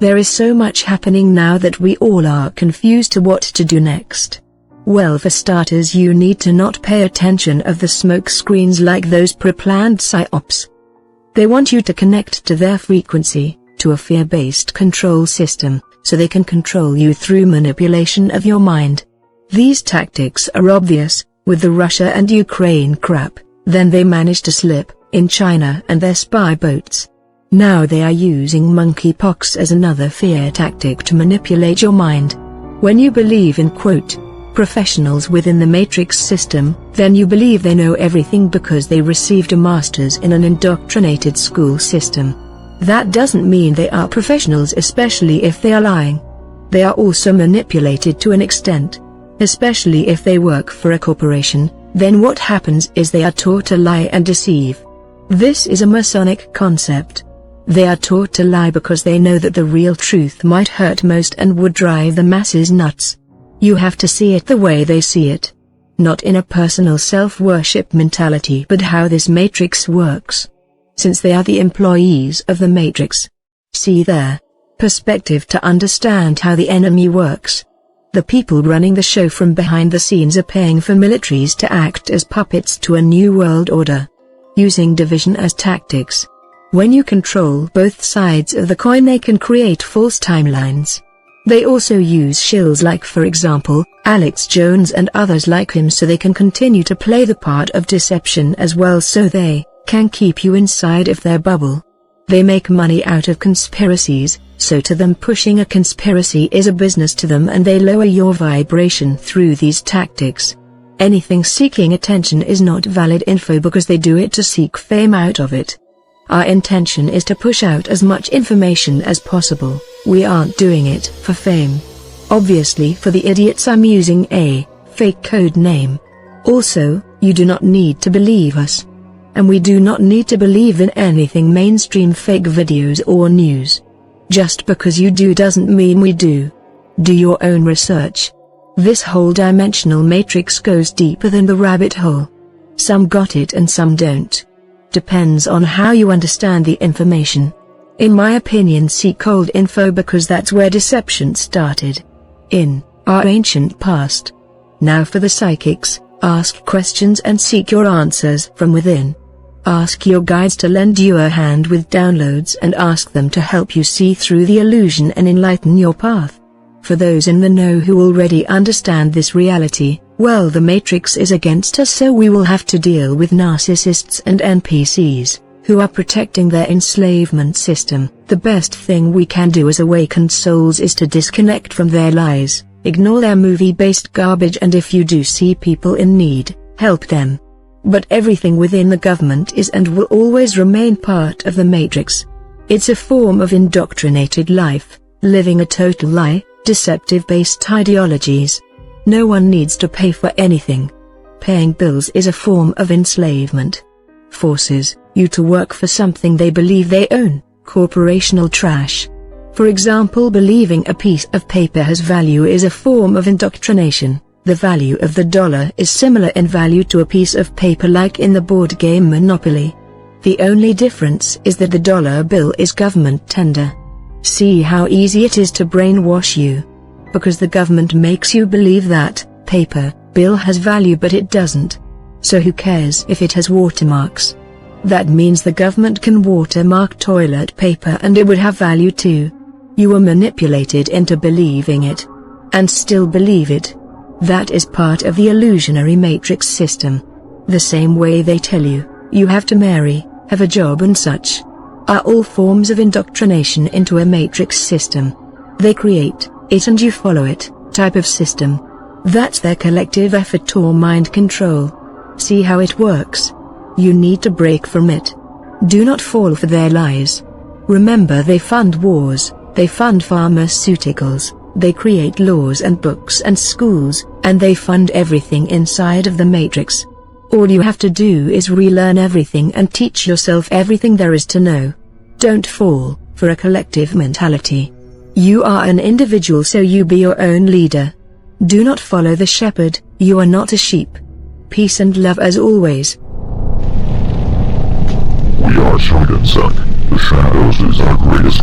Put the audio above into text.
There is so much happening now that we all are confused to what to do next. Well, for starters, you need to not pay attention of the smoke screens like those pre-planned psy-ops. They want you to connect to their frequency, to a fear-based control system, so they can control you through manipulation of your mind. These tactics are obvious, with the Russia and Ukraine crap, then they managed to slip, in China and their spy boats. Now they are using monkeypox as another fear tactic to manipulate your mind. When you believe in quote, professionals within the matrix system, then you believe they know everything because they received a master's in an indoctrinated school system. That doesn't mean they are professionals, especially if they are lying. They are also manipulated to an extent. Especially if they work for a corporation, then what happens is they are taught to lie and deceive. This is a Masonic concept. They are taught to lie because they know that the real truth might hurt most and would drive the masses nuts. You have to see it the way they see it. Not in a personal self-worship mentality, but how this matrix works. Since they are the employees of the matrix. See their perspective to understand how the enemy works. The people running the show from behind the scenes are paying for militaries to act as puppets to a new world order. Using division as tactics. When you control both sides of the coin, they can create false timelines. They also use shills like, for example, Alex Jones and others like him, so they can continue to play the part of deception as well, so they can keep you inside of their bubble. They make money out of conspiracies, so to them pushing a conspiracy is a business to them, and they lower your vibration through these tactics. Anything seeking attention is not valid info because they do it to seek fame out of it. Our intention is to push out as much information as possible. We aren't doing it for fame. Obviously, for the idiots, I'm using a fake code name. Also, you do not need to believe us. And we do not need to believe in anything mainstream fake videos or news. Just because you do doesn't mean we do. Do your own research. This whole dimensional matrix goes deeper than the rabbit hole. Some got it and some don't. Depends on how you understand the information. In my opinion, seek old info because that's where deception started. In our ancient past. Now for the psychics, ask questions and seek your answers from within. Ask your guides to lend you a hand with downloads and ask them to help you see through the illusion and enlighten your path. For those in the know who already understand this reality, well, the Matrix is against us, so we will have to deal with narcissists and NPCs, who are protecting their enslavement system. The best thing we can do as awakened souls is to disconnect from their lies, ignore their movie-based garbage, and if you do see people in need, help them. But everything within the government is and will always remain part of the Matrix. It's a form of indoctrinated life, living a total lie, deceptive-based ideologies. No one needs to pay for anything. Paying bills is a form of enslavement. Forces you to work for something they believe they own, corporational trash. For example, believing a piece of paper has value is a form of indoctrination. The value of the dollar is similar in value to a piece of paper, like in the board game Monopoly. The only difference is that the dollar bill is government tender. See how easy it is to brainwash you. Because the government makes you believe that paper bill has value, but it doesn't. So who cares if it has watermarks? That means the government can watermark toilet paper and it would have value too. You were manipulated into believing it. And still believe it. That is part of the illusionary matrix system. The same way they tell you, you have to marry, have a job and such, are all forms of indoctrination into a matrix system. They create it and you follow it, type of system. That's their collective effort or mind control. See how it works? You need to break from it. Do not fall for their lies. Remember, they fund wars, they fund pharmaceuticals, they create laws and books and schools, and they fund everything inside of the Matrix. All you have to do is relearn everything and teach yourself everything there is to know. Don't fall for a collective mentality. You are an individual, so you be your own leader. Do not follow the shepherd, you are not a sheep. Peace and love as always. We are Shogunsec. The shadows is our greatest